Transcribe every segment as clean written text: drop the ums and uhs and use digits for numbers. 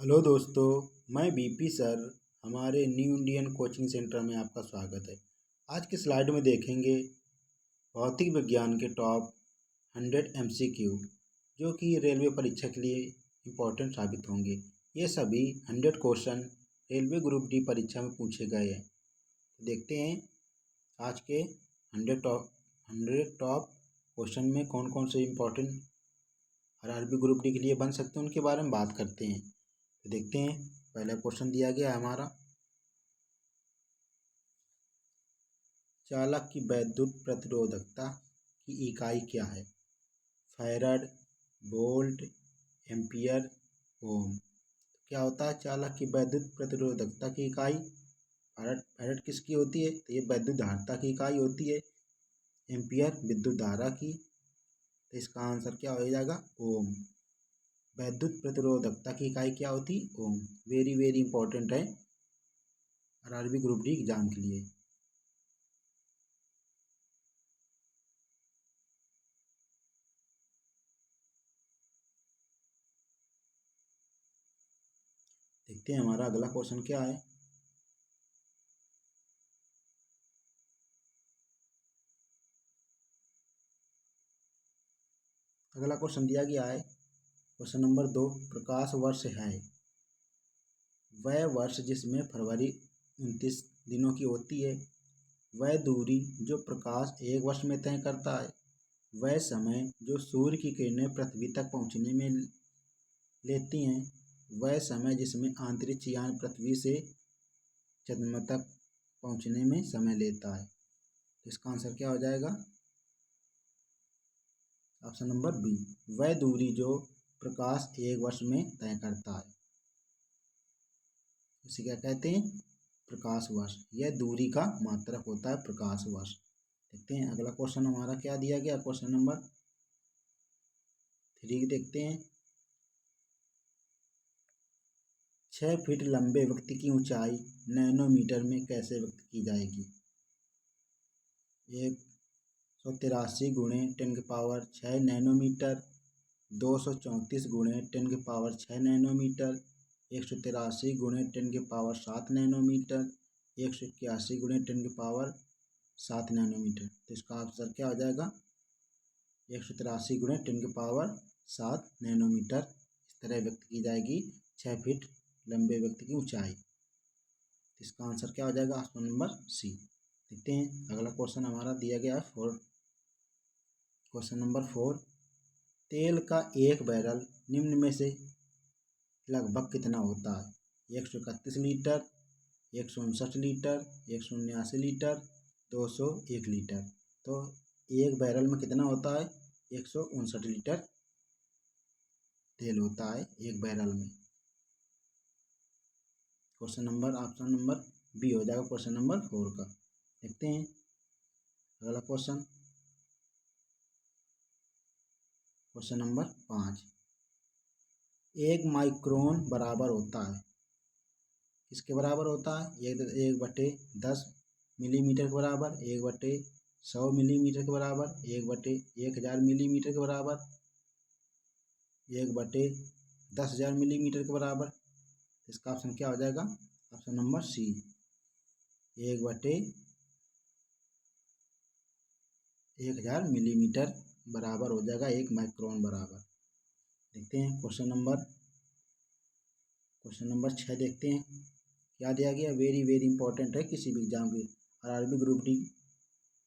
Hello दोस्तों, मैं BP sir. हमारे न्यू इंडियन कोचिंग सेंटर में आपका स्वागत है। आज की स्लाइड में देखेंगे भौतिक विज्ञान के टॉप 100 एमसीक्यू जो कि रेलवे परीक्षा के लिए इम्पोर्टेंट साबित होंगे। ये सभी 100 क्वेश्चन रेलवे ग्रुप डी परीक्षा में पूछे गए हैं। तो देखते हैं आज के 100 टॉप क्वेश्चन में कौन कौन से इम्पोर्टेंट आरआरबी ग्रुप डी के लिए बन सकते हैं, उनके बारे में बात करते हैं। तो देखते हैं, पहला क्वेश्चन दिया गया है हमारा, चालक की वैद्युत प्रतिरोधकता की इकाई क्या है? फैराड, वोल्ट, एम्पियर, ओम। क्या होता है चालक की वैद्युत प्रतिरोधकता की इकाई? फैराड किसकी होती है? तो ये वैद्युत धारिता की इकाई होती है। एम्पियर विद्युत धारा की। तो इसका आंसर क्या हो जाएगा? ओम। वैद्युत प्रतिरोधकता की इकाई क्या होती? ओम। वेरी वेरी इंपॉर्टेंट है आरआरबी ग्रुप डी एग्जाम के लिए। देखते हैं हमारा अगला क्वेश्चन क्या है। अगला क्वेश्चन दिया गया है, क्वेश्चन नंबर 2, प्रकाश वर्ष है वह वर्ष जिसमें फरवरी 29 दिनों की होती है। वह दूरी जो प्रकाश एक वर्ष में तय करता है। वह समय जो सूर्य की किरणें पृथ्वी तक पहुंचने में लेती हैं। वह समय जिसमें अंतरिक्ष यान पृथ्वी से चंद्रमा तक पहुंचने में समय लेता है। इसका आंसर क्या हो जाएगा? ऑप्शन नंबर बी, वह दूरी जो प्रकाश एक वर्ष में तय करता है उसे क्या कहते हैं? प्रकाश वर्ष। यह दूरी का मात्रक होता है, प्रकाश वर्ष। देखते हैं अगला क्वेश्चन हमारा क्या दिया गया। क्वेश्चन नंबर 3 देखते हैं। 6 फीट लंबे व्यक्ति की ऊंचाई नैनोमीटर में कैसे व्यक्त की जाएगी? 183 गुणे 10⁻6 नैनोमीटर, 234 गुणे 10⁻6 नैनोमीटर, 183 गुणे 10⁻7 नैनोमीटर, 181 गुणे 10⁻7 नैनोमीटर। तो इसका आंसर क्या हो जाएगा? 183 गुणे 10⁻7 नैनोमीटर इस तरह व्यक्त की जाएगी 6 फीट लंबे व्यक्ति की ऊंचाई। इसका आंसर क्या हो जाएगा? Option number C. देखते हैं अगला क्वेश्चन हमारा दिया गया है क्वेश्चन नंबर 4, तेल का एक बैरल निम्न में से लगभग कितना होता है? 131 लीटर, 159 लीटर, 179 लीटर, 201 लीटर। तो एक बैरल में कितना होता है? 159 लीटर तेल होता है एक बैरल में। Question number option number B हो जाएगा क्वेश्चन नंबर 4 का। देखते हैं अगला क्वेश्चन, क्वेश्चन नंबर 5, एक माइक्रोन बराबर होता है, किसके बराबर होता है? 1/10 मिलीमीटर के बराबर, 1/100 मिलीमीटर के बराबर, 1/1000 मिलीमीटर के बराबर, 1/10,000 मिलीमीटर के बराबर। इसका ऑप्शन क्या हो जाएगा? ऑप्शन नंबर सी, 1/1000 मिलीमीटर बराबर हो जाएगा एक माइक्रोन बराबर। देखते हैं क्वेश्चन नंबर 6 देखते हैं क्या दिया गया। वेरी वेरी इंपॉर्टेंट है किसी भी एग्जाम के, RRB group D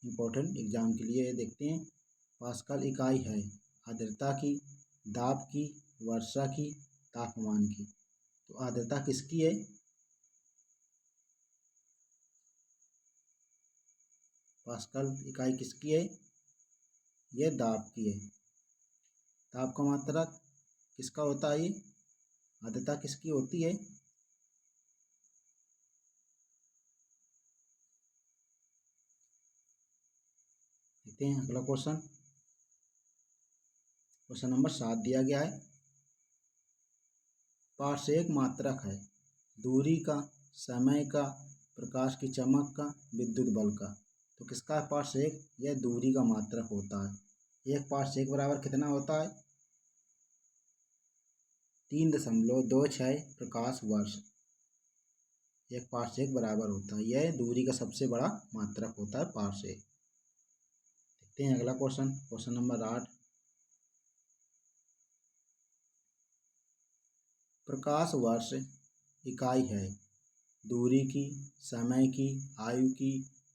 important exam के लिए। देखते हैं, पास्कल इकाई है आर्द्रता की, दाब की, वर्षा की, तापमान की। तो आर्द्रता किसकी है? पास्कल इकाई किसकी है? यह दाब की है। दाब का मात्रक किसका होता है? ये आर्द्रता किसकी होती है? देखते हैं अगला क्वेश्चन, क्वेश्चन नंबर 7 दिया गया है, पार्श्विक मात्रक है दूरी का, समय का, प्रकाश की चमक का, विद्युत बल का। तो किसका पार्श्विक? यह दूरी का मात्रक होता है। एक पार्श्विक बराबर कितना होता है? 3.26 प्रकाश वर्ष एक पारसेक बराबर होता है। यह दूरी का सबसे बड़ा मात्रक होता है पारसेक। देखते हैं अगला क्वेश्चन, क्वेश्चन नंबर 8। प्रकाश वर्ष इकाई है दूरी की, समय की, आयु की,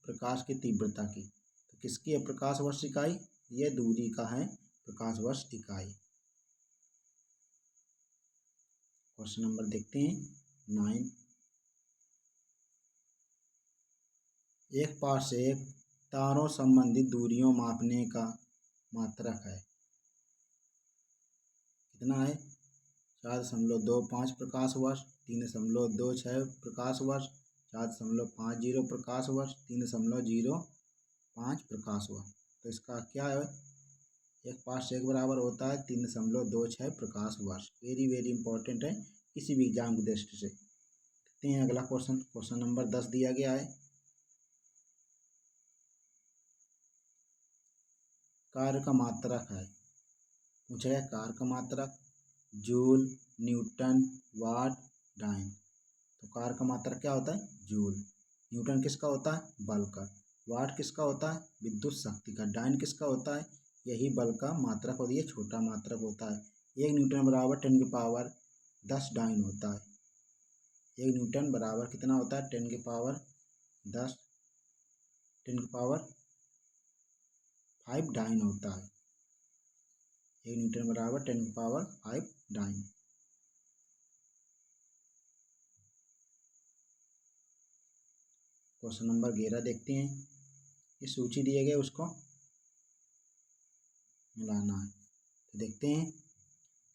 प्रकाश की तीव्रता की। तो किसकी है प्रकाश वर्ष इकाई? यह दूरी का है प्रकाश वर्ष इकाई। क्वेश्चन नंबर देखते हैं 9। एक पारसेक तारों संबंधित दूरियों मापने का मात्रक है। कितना है? 4.25 प्रकाश वर्ष, 3.26 प्रकाश वर्ष, 4.50 प्रकाश वर्ष, 3.05 प्रकाश वर्ष। तो इसका क्या है? एक पारसेक बराबर होता है 3.26 प्रकाश वर्ष। वेरी वेरी इंपॉर्टेंट है किसी भी एग्जाम की दृष्टि से। देखते हैं अगला क्वेश्चन, क्वेश्चन नंबर 10 दिया गया है। कार्य का मात्रक है, पूछा गया कार्य का मात्रक, जूल, न्यूटन, वाट, डाइन। तो कार्य का मात्रक क्या होता है? जूल। न्यूटन किसका होता है? बल का। वाट किसका होता है? विद्युत शक्ति का। डाइन किसका होता है? यही बल का मात्रक और ये छोटा मात्रक होता है। 1 न्यूटन बराबर 10 डाइन होता है। 1 न्यूटन बराबर कितना होता है? 10 5 डाइन होता है। 1 न्यूटन बराबर 5 डाइन। क्वेश्चन नंबर 11 देखते हैं। ये सूची दिए गए उसको मिलाना है। तो देखते हैं,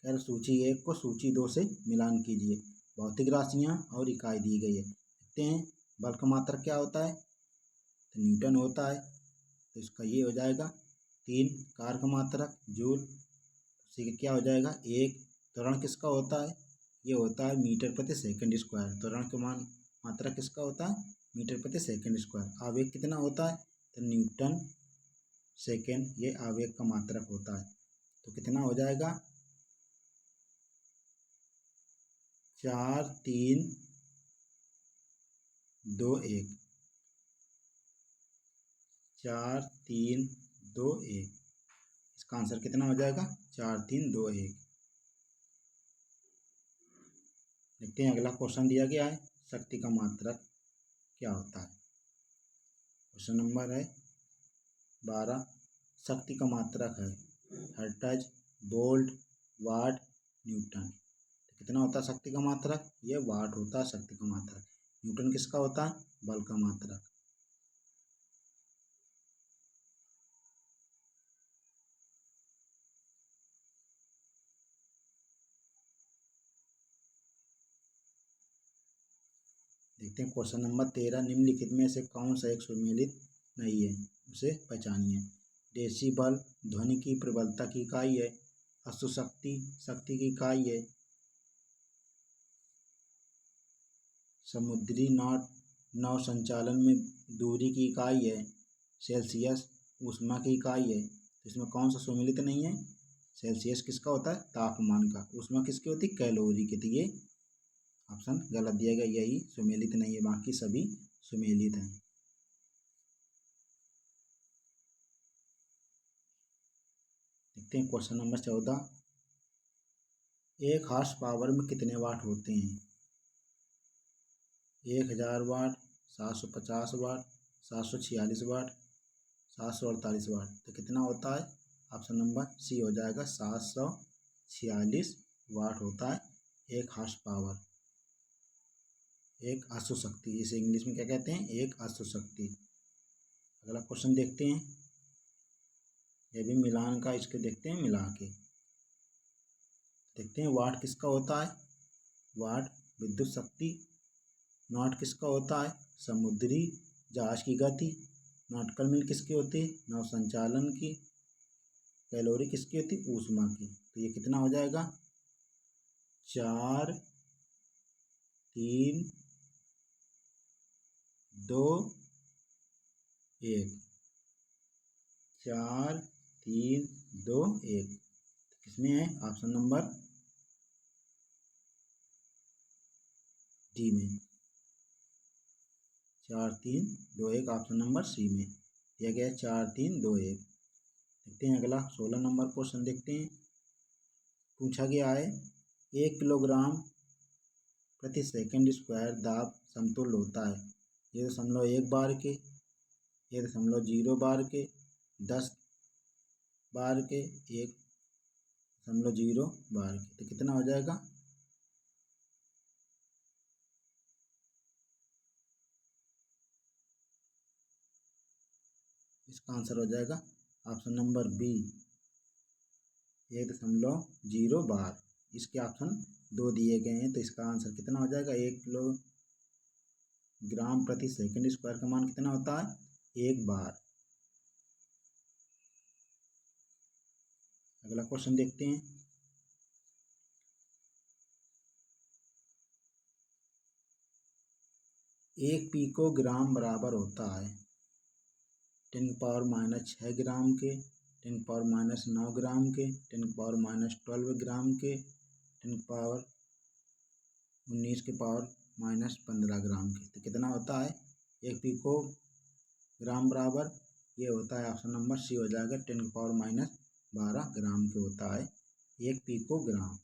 अगर सूची 1 को सूची 2 से मिलान कीजिए। भौतिक राशियाँ और इकाई दी गई है। देखते हैं बल का मात्रक क्या होता है? तो न्यूटन होता है। तो इसका ये हो जाएगा 3। कार्य का मात्रक जूल, उसी का क्या हो जाएगा 1। त्वरण किसका होता है? ये होता है मीटर प्रति सेकंड स्क्वायर। त्वरण का मात्रक किसका होता है? मीटर प्रति सेकंड स्क्वायर। आवेग कितना होता है? तो न्यूटन सेकंड ये आवेग का मात्रक होता है। तो कितना हो जाएगा? 4 3 2 1। 4 3 2 1। इसका आंसर कितना हो जाएगा? 4 3 2 1। देखते हैं अगला क्वेश्चन दिया गया है, शक्ति का मात्रक क्या होता है? क्वेश्चन नंबर है 12। शक्ति का मात्रक है हर्ट्ज, वोल्ट, वाट, न्यूटन। तो कितना होता है शक्ति का मात्रक? ये वाट होता है शक्ति का मात्रक। न्यूटन किसका होता है? बल का मात्रक। देखते हैं क्वेश्चन नंबर 13। निम्नलिखित में से कौन सा एक सुमेलित नहीं है, उसे पहचानिए। डेसिबल ध्वनि की प्रबलता की इकाई है। अश्वशक्ति शक्ति की इकाई है। समुद्री नौ संचालन में दूरी की इकाई है। सेल्सियस ऊष्मा की इकाई है। इसमें कौन सा सुमेलित नहीं है? सेल्सियस किसका होता है? तापमान का। ऊष्मा किसकी होती है? कैलोरी की। तो ये ऑप्शन गलत दिया गया, यही सुमेलित नहीं है, बाकी सभी सुमेलित हैं। देखते हैं क्वेश्चन नंबर 14। 1 हॉर्स पावर में कितने वाट होते हैं? 1000 वाट, 750 वाट, 746 वाट, 748 वाट। तो कितना होता है? ऑप्शन नंबर सी हो जाएगा, 746 वाट होता है 1 हॉर्स पावर। एक अश्वशक्ति, इसे इंग्लिश में क्या कहते हैं? एक अश्वशक्ति। अगला क्वेश्चन देखते हैं, ये भी मिलान का, इसके देखते हैं मिला के। देखते हैं वाट किसका होता है? वाट विद्युत शक्ति। नॉट किसका होता है? समुद्री जहाज की गति। नॉटिकल मील किसकी होती है? नौ संचालन की। कैलोरी किसकी होती है? ऊष्मा की। तो ये कितना हो जाएगा? 4 3 2 1। 4 3 2 1। किसमें है? ऑप्शन नंबर डी में 4 3 2 1 ऑप्शन नंबर सी में दिया गया है 4 3 2 1। देखते हैं अगला 16 नंबर क्वेश्चन देखते हैं। पूछा गया है 1 किलोग्राम प्रति सेकंड स्क्वायर दाब समतुल्य होता है 0.1 बार के 1.0 बार के 10 बार के 1.0 बार के। तो कितना हो जाएगा? इसका आंसर हो जाएगा ऑप्शन नंबर बी 1.0 बार। इसके ऑप्शन 2 दिए गए हैं तो इसका आंसर कितना हो जाएगा? 1 किलोग्राम प्रति सेकंड स्क्वायर का मान कितना होता है? 1 बार। अगला क्वेश्चन देखते हैं। एक पिकोग्राम बराबर होता है 10⁻⁻6 ग्राम के 10⁻⁻9 ग्राम के 10⁻⁻12 ग्राम के 10⁻⁻19 ग्राम के। तो कितना होता है? एक पिकोग्राम बराबर ये होता है ऑप्शन नंबर सी हो जाएगा 10⁻12 ग्राम के होता है एक पिकोग्राम।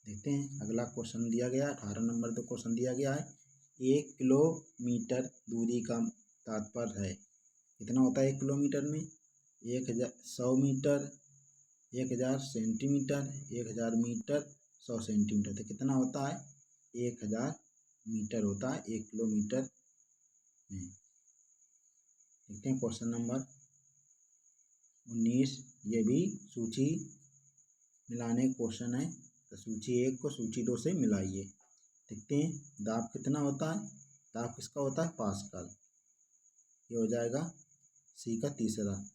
देखते हैं अगला क्वेश्चन दिया गया 18 नंबर तो क्वेश्चन दिया गया है 1 किलोमीटर दूरी का तात्पर्य है कितना होता है 1 किलोमीटर में? 100 मीटर 1000 सेंटीमीटर 1000 मीटर 100 सेंटीमीटर। तो कितना होता है? 1000 मीटर होता है 1 किलोमीटर में। देखते हैं क्वेश्चन नंबर 19। ये भी सूची मिलाने क्वेश्चन है तो सूची 1 को सूची 2 से मिलाइए। देखते हैं दाब कितना होता है? दाब किसका होता है? पास्कल। ये हो जाएगा सी का तीसरा।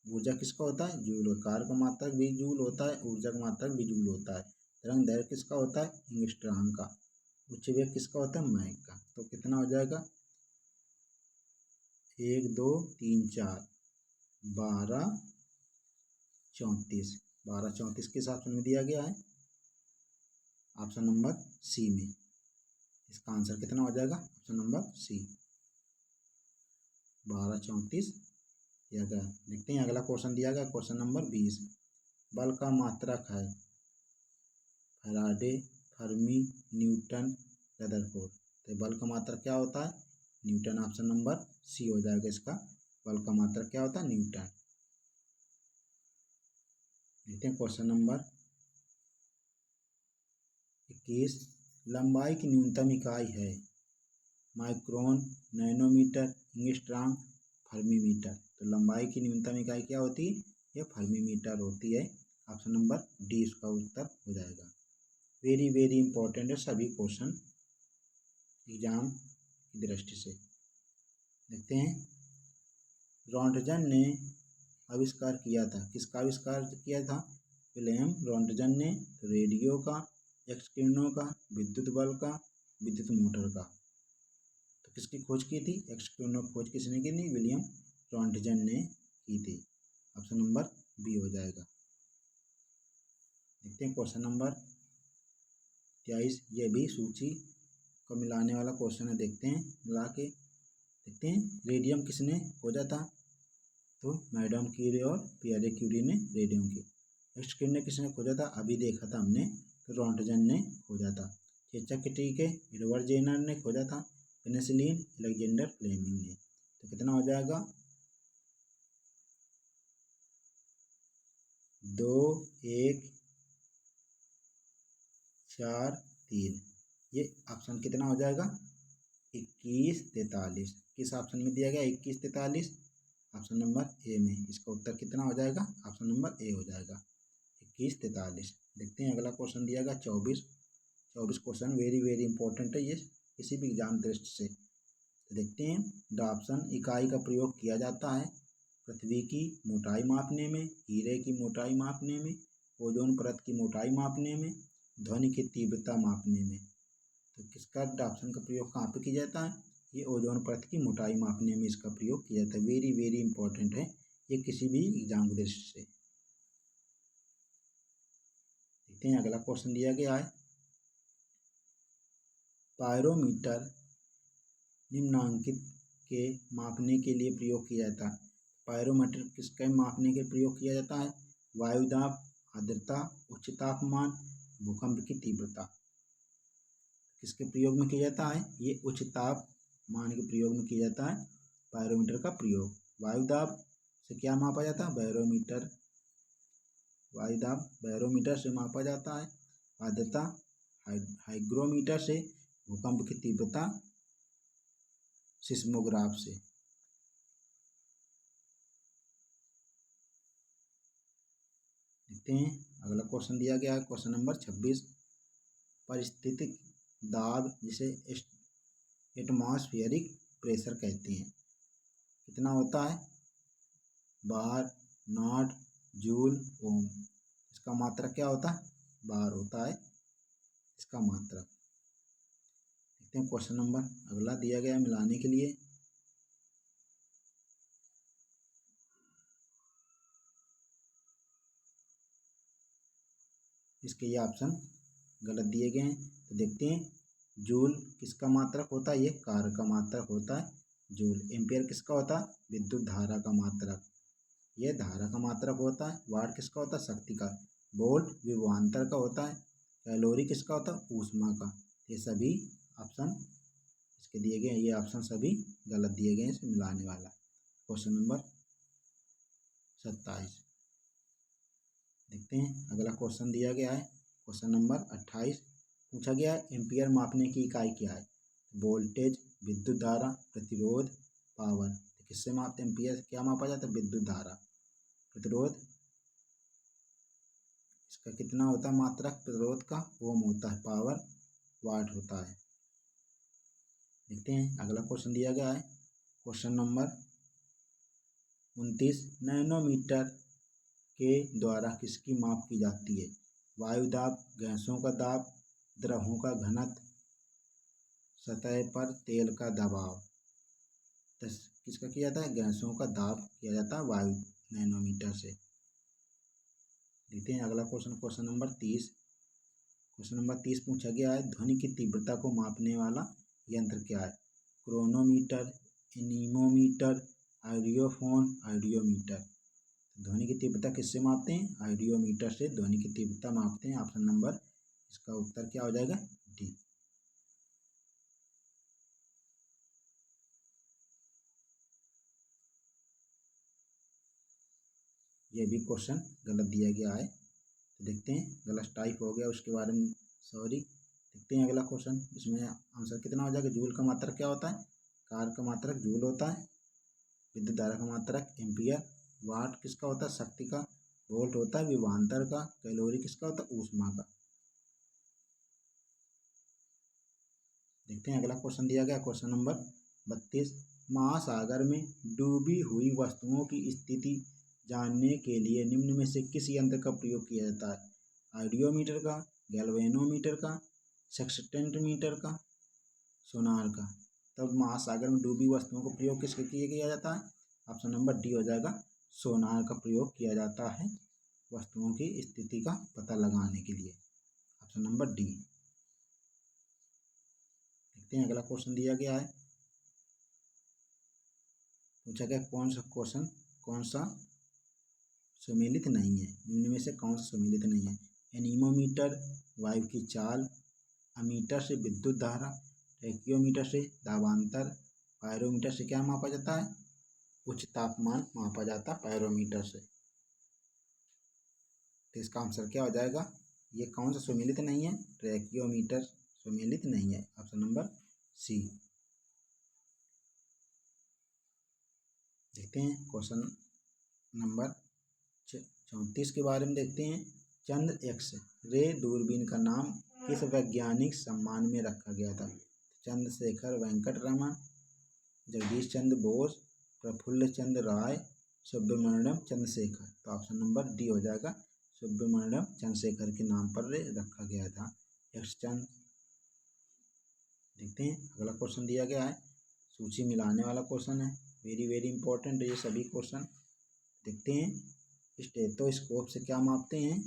ऊर्जा किसका होता है? जूल। कार्य का मात्रक भी जूल होता है, ऊर्जा का मात्रक भी जूल होता है। तरंग दैर्घ्य किसका होता है? एंगस्ट्रॉम का। उच्च वेग किसका होता है? मैक का। तो कितना हो जाएगा? 1 2 3 4 12 34 12 34 किस ऑप्शन में दिया गया है? ऑप्शन नंबर सी में। इसका आंसर कितना हो जाएगा? ऑप्शन नंबर सी 12 34 दिया गया। देखते हैं अगला क्वेश्चन दिया गया क्वेश्चन नंबर 20। बल का मात्रक है फैराडे, फर्मी, न्यूटन, रदरफोर्ड। तो बल का मात्रक क्या होता है? न्यूटन। ऑप्शन नंबर सी हो जाएगा इसका। बल का मात्रक क्या होता है? न्यूटन। देखते हैं क्वेश्चन नंबर 21। लंबाई की न्यूनतम इकाई है माइक्रोन, नैनोमीटर, एंगस्ट्रॉम, फर्मीमीटर। तो लंबाई की न्यूनतम इकाई क्या होती है? ये फर्मीमीटर होती है। ऑप्शन नंबर डी इसका उत्तर हो जाएगा। वेरी वेरी इंपॉर्टेंट है सभी क्वेश्चन एग्जाम की दृष्टि से। देखते हैं रॉन्टजन ने आविष्कार किया था, किसका आविष्कार किया था? विलियम रॉन्टजन ने। तो रेडियो का, एक्स किरणों का, विद्युत बल का, विद्युत मोटर का। तो किसकी खोज की थी? एक्स किरणों की खोज किसने की थी? विलियम रॉन्टजन ने की थी। ऑप्शन नंबर बी हो जाएगा। देखते हैं क्वेश्चन नंबर 23। ये भी सूची को मिलाने वाला क्वेश्चन है। देखते हैं मिला के। देखते हैं रेडियम किसने खोजा था? तो मैडम क्यूरी और पियरे क्यूरी ने रेडियम की। एक्स किरण किसने खोजा था? अभी देखा था हमने। तो रॉन्टजन ने खोजा था। चेचक के टीके एडवर्ड जेनर ने खोजा था। पेनिसिलिन अलेक्जेंडर फ्लेमिंग ने। तो कितना हो जाएगा? 2 1 4 3। ये ऑप्शन कितना हो जाएगा? 21 43। किस ऑप्शन में दिया गया? 21 43 ऑप्शन नंबर ए में। इसका उत्तर कितना हो जाएगा? ऑप्शन नंबर ए हो जाएगा 21 43। देखते हैं अगला क्वेश्चन दिया गया 24 क्वेश्चन वेरी वेरी इंपॉर्टेंट है ये किसी भी एग्जाम दृष्टि से। तो देखते हैं डाप्सन इकाई का प्रयोग किया जाता है पृथ्वी की मोटाई मापने में, हीरे की मोटाई मापने में, ओजोन परत की मोटाई मापने में, ध्वनि की तीव्रता मापने में। तो किसका डाप्सन का प्रयोग कहाँ पे किया जाता है? ये ओजोन परत की मोटाई मापने में इसका प्रयोग किया जाता है। वेरी वेरी इंपॉर्टेंट है ये किसी भी एग्जाम की दृष्टि से। देखते हैं अगला क्वेश्चन दिया गया है, पायरोमीटर निम्नांकित के मापने के लिए प्रयोग किया जाता है। पायरोमीटर किसके मापने के प्रयोग किया जाता है? वायु दाब, आर्द्रता, उच्च तापमान, भूकंप की तीव्रता। किसके प्रयोग में किया जाता है? ये उच्च तापमान के प्रयोग में किया जाता है पायरोमीटर का प्रयोग। वायु दाब से क्या मापा जाता है? बैरोमीटर, वायु दाब बैरोमीटर से मापा जाता है। आर्द्रता हाइग्रोमीटर से, भूकंप की तीव्रता सिस्मोग्राफ से। देखते हैं अगला क्वेश्चन दिया गया है, क्वेश्चन नंबर 26, परिस्थितिक दाब जिसे एटमॉस्फेरिक प्रेशर कहते हैं, कितना होता है? बार, नॉट, जूल, ओम। इसका मात्रक क्या होता है? बार होता है इसका मात्रक। देखते हैं क्वेश्चन नंबर अगला दिया गया है मिलाने के लिए, इसके ये ऑप्शन गलत दिए गए हैं। तो देखते हैं, जूल किसका मात्रक होता है? ये कार्य का मात्रक होता है जूल। एम्पियर किसका होता है? विद्युत धारा का मात्रक, ये धारा का मात्रक होता है। वाट किसका होता है? शक्ति का। वोल्ट विभवांतर का होता है। कैलोरी किसका होता है? ऊष्मा का। ये सभी ऑप्शन इसके दिए गए, ये ऑप्शन सभी गलत दिए गए हैं इसे मिलाने वाला। क्वेश्चन नंबर 27 देखते हैं अगला क्वेश्चन दिया गया है, क्वेश्चन नंबर 28 पूछा गया है, एम्पियर मापने की इकाई क्या है? वोल्टेज, विद्युत धारा, प्रतिरोध, पावर। किससे मापते हैं? एम्पियर क्या मापा जाता है? विद्युत धारा। प्रतिरोध इसका कितना होता है मात्रक प्रतिरोध का? ओम होता है। पावर वाट होता है। देखते हैं अगला क्वेश्चन दिया गया है, क्वेश्चन नंबर 29, नैनोमीटर के द्वारा किसकी माप की जाती है? वायु दाब, गैसों का दाब, द्रवों का घनत्व, सतह पर तेल का दबाव। किसका किया जाता है? गैसों का दाब किया जाता है वायु नैनोमीटर से। देखते हैं अगला question, question number 30। Question number 30 पूछा गया है, ध्वनि की तीव्रता को मापने वाला यंत्र क्या है? Chronometer, anemometer, idiophone, audiometer. ध्वनि की तीव्रता किससे मापते हैं? आइडियोमीटर से ध्वनि की तीव्रता मापते हैं। ऑप्शन नंबर इसका उत्तर क्या हो जाएगा? डी। ये भी क्वेश्चन गलत दिया गया है, तो देखते हैं गलत टाइप हो गया उसके बारे में सॉरी। देखते हैं अगला क्वेश्चन, इसमें आंसर कितना हो जाएगा? जूल का मात्रक क्या होता है? कार का मात्रक जूल होता है। विद्युत धारा का मात्रक एम्पियर। वाट किसका होता है? शक्ति का। वोल्ट होता है विभवांतर का। कैलोरी किसका होता है? ऊष्मा का। देखते हैं अगला क्वेश्चन दिया गया, क्वेश्चन नंबर 32, महासागर में डूबी हुई वस्तुओं की स्थिति जानने के लिए निम्न में से किस यंत्र का प्रयोग किया जाता है? आइडियोमीटर का, गैल्वेनोमीटर का, सेक्सटेंटमीटर का, सोनार का। तब महासागर में डूबी वस्तुओं का प्रयोग किसके लिए किया जाता है? ऑप्शन नंबर डी हो जाएगा, सोनार का प्रयोग किया जाता है वस्तुओं की स्थिति का पता लगाने के लिए। Option number D. देखते हैं अगला क्वेश्चन दिया गया है, पूछा गया कौन सा सुमेलित नहीं है? निम्न में से कौन सा सुमेलित नहीं है? एनीमोमीटर वायु की चाल, अमीटर से विद्युत धारा, टैक्योमीटर से दाबांतर, पायरोमीटर से क्या मापा जाता है? उच्च तापमान मापा जाता है पायरोमीटर से। तो इसका आंसर क्या हो जाएगा? ये कौन सा सुमेलित नहीं है? ट्रैकियोमीटर सुमेलित नहीं है। Option number C. देखते हैं क्वेश्चन नंबर 34 के बारे में देखते हैं, चंद्र एक्स रे दूरबीन का नाम किस वैज्ञानिक सम्मान में रखा गया था? चंद्रशेखर वेंकट रमन, जगदीश चंद्र बोस, प्रफुल्ल चंद्र राय, सुब्रमण्यम चंद्रशेखर। तो ऑप्शन नंबर डी हो जाएगा, सुब्रमण्यम चंद्रशेखर के नाम पर रखा गया था एक्स चंद्र। देखते हैं अगला क्वेश्चन दिया गया है, सूची मिलाने वाला क्वेश्चन है, वेरी वेरी इंपॉर्टेंट ये सभी क्वेश्चन। देखते हैं, स्टेथोस्कोप से क्या मापते हैं?